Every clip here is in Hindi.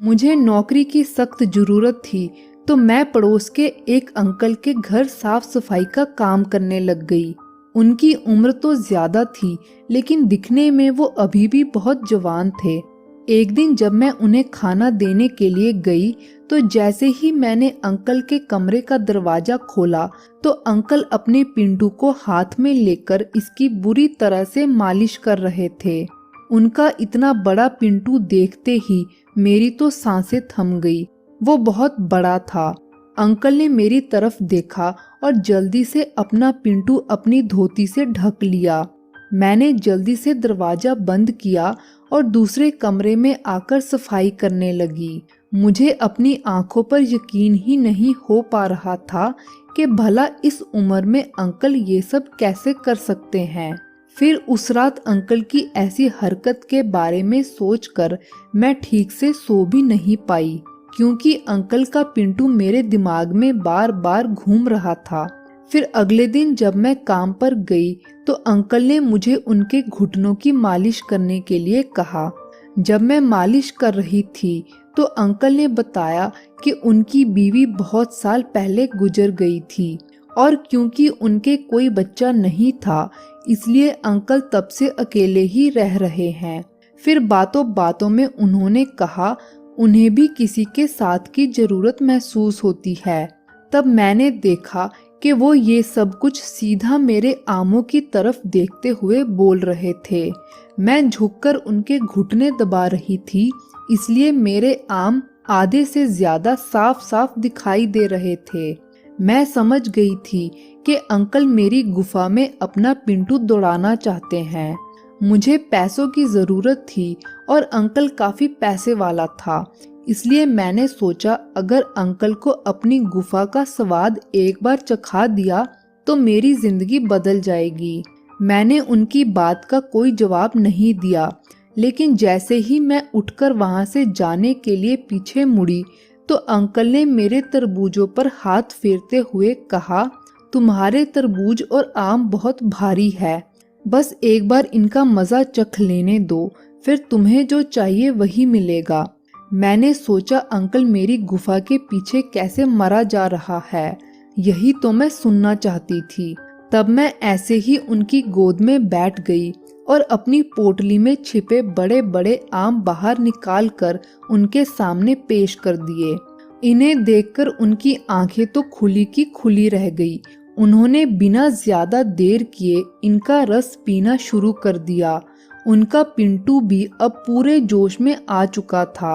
मुझे नौकरी की सख्त जरूरत थी, तो मैं पड़ोस के एक अंकल के घर साफ सफाई का काम करने लग गई। उनकी उम्र तो ज्यादा थी, लेकिन दिखने में वो अभी भी बहुत जवान थे। एक दिन जब मैं उन्हें खाना देने के लिए गई, तो जैसे ही मैंने अंकल के कमरे का दरवाजा खोला, तो अंकल अपने पिंटू को हाथ में लेकर इसकी बुरी तरह से मालिश कर रहे थे। उनका इतना बड़ा पिंटू देखते ही मेरी तो सांसें थम गई। वो बहुत बड़ा था। अंकल ने मेरी तरफ देखा और जल्दी से अपना पिंटू अपनी धोती से ढक लिया। मैंने जल्दी से दरवाजा बंद किया और दूसरे कमरे में आकर सफाई करने लगी। मुझे अपनी आंखों पर यकीन ही नहीं हो पा रहा था कि भला इस उम्र में अंकल ये सब कैसे कर सकते हैं। फिर उस रात अंकल की ऐसी हरकत के बारे में सोचकर मैं ठीक से सो भी नहीं पाई, क्योंकि अंकल का पिंटू मेरे दिमाग में बार बार घूम रहा था। फिर अगले दिन जब मैं काम पर गई, तो अंकल ने मुझे उनके घुटनों की मालिश करने के लिए कहा। जब मैं मालिश कर रही थी, तो अंकल ने बताया कि उनकी बीवी बहुत साल पहले गुजर गई थी, और क्योंकि उनके कोई बच्चा नहीं था, इसलिए अंकल तब से अकेले ही रह रहे हैं। फिर बातों बातों में उन्होंने कहा उन्हें भी किसी के साथ की जरूरत महसूस होती है। तब मैंने देखा कि वो ये सब कुछ सीधा मेरे आमों की तरफ देखते हुए बोल रहे थे। मैं झुककर उनके घुटने दबा रही थी, इसलिए मेरे आम आधे से ज्यादा साफ साफ दिखाई दे रहे थे। मैं समझ गई थी कि अंकल मेरी गुफा में अपना पिंटू दौड़ाना चाहते हैं। मुझे पैसों की जरूरत थी और अंकल काफी पैसे वाला था, इसलिए मैंने सोचा अगर अंकल को अपनी गुफा का स्वाद एक बार चखा दिया तो मेरी जिंदगी बदल जाएगी। मैंने उनकी बात का कोई जवाब नहीं दिया, लेकिन जैसे ही मैं उठकर वहां से जाने के लिए पीछे मुड़ी, तो अंकल ने मेरे तरबूजों पर हाथ फेरते हुए कहा, तुम्हारे तरबूज और आम बहुत भारी है, बस एक बार इनका मजा चख लेने दो, फिर तुम्हें जो चाहिए वही मिलेगा। मैंने सोचा अंकल मेरी गुफा के पीछे कैसे मरा जा रहा है, यही तो मैं सुनना चाहती थी। तब मैं ऐसे ही उनकी गोद में बैठ गई और अपनी पोटली में छिपे बड़े बड़े आम बाहर निकाल कर उनके सामने पेश कर दिए। इन्हें देखकर उनकी आंखें तो खुली की खुली रह गई। उन्होंने बिना ज्यादा देर किए इनका रस पीना शुरू कर दिया। उनका पिंटू भी अब पूरे जोश में आ चुका था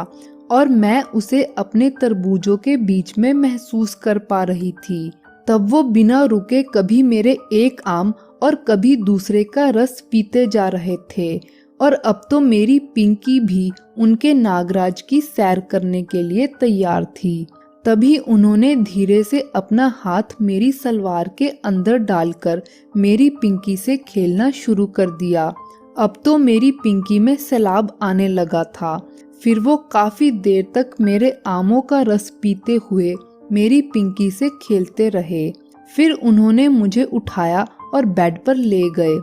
और मैं उसे अपने तरबूजों के बीच में महसूस कर पा रही थी। तब वो बिना रुके कभी मेरे एक आम और कभी दूसरे का रस पीते जा रहे थे, और अब तो मेरी पिंकी भी उनके नागराज की सैर करने के लिए तैयार थी। तभी उन्होंने धीरे से अपना हाथ मेरी सलवार के अंदर डालकर मेरी पिंकी से खेलना शुरू कर दिया। अब तो मेरी पिंकी में सैलाब आने लगा था। फिर वो काफी देर तक मेरे आमों का रस पीते हुए मेरी पिंकी से खेलते रहे। फिर उन्होंने मुझे उठाया और बेड पर ले गए।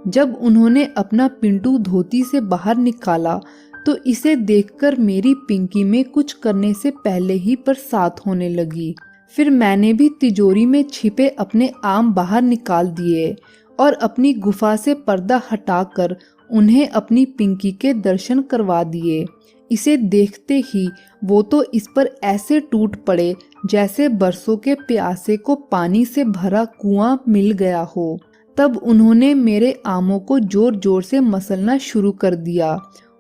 जब उन्होंने अपना पिंटू धोती से बाहर निकाला, तो इसे देखकर मेरी पिंकी में कुछ करने से पहले ही बरसात होने लगी। फिर मैंने भी तिजोरी में छिपे अपने आम बाहर निकाल दिए और अपनी गुफा से पर्दा हटाकर उन्हें अपनी पिंकी के दर्शन करवा दिए। इसे देखते ही वो तो इस पर ऐसे टूट पड़े जैसे बरसों के प्यासे को पानी से भरा कुआं मिल गया हो। तब उन्होंने मेरे आमों को जोर जोर से मसलना शुरू कर दिया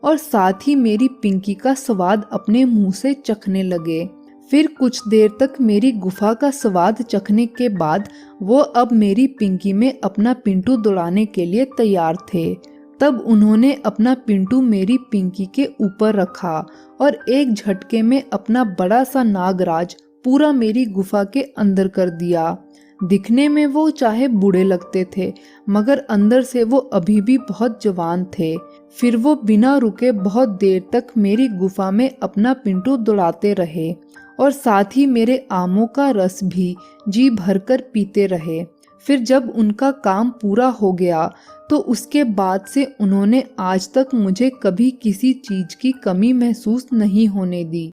और साथ ही मेरी पिंकी का स्वाद अपने मुंह से चखने लगे। फिर कुछ देर तक मेरी गुफा का स्वाद चखने के बाद वो अब मेरी पिंकी में अपना पिंटू दौड़ाने के लिए तैयार थे। तब उन्होंने अपना पिंटू मेरी पिंकी के ऊपर रखा और एक झटके में अपना बड़ा सा नागराज पूरा मेरी गुफा के अंदर कर दिया। दिखने में वो चाहे बूढ़े लगते थे, मगर अंदर से वो अभी भी बहुत जवान थे। फिर वो बिना रुके बहुत देर तक मेरी गुफा में अपना पिंटू दौड़ाते रहे और साथ ही मेरे आमों का रस भी जी भरकर पीते रहे। फिर जब उनका काम पूरा हो गया, तो उसके बाद से उन्होंने आज तक मुझे कभी किसी चीज की कमी महसूस नहीं होने दी।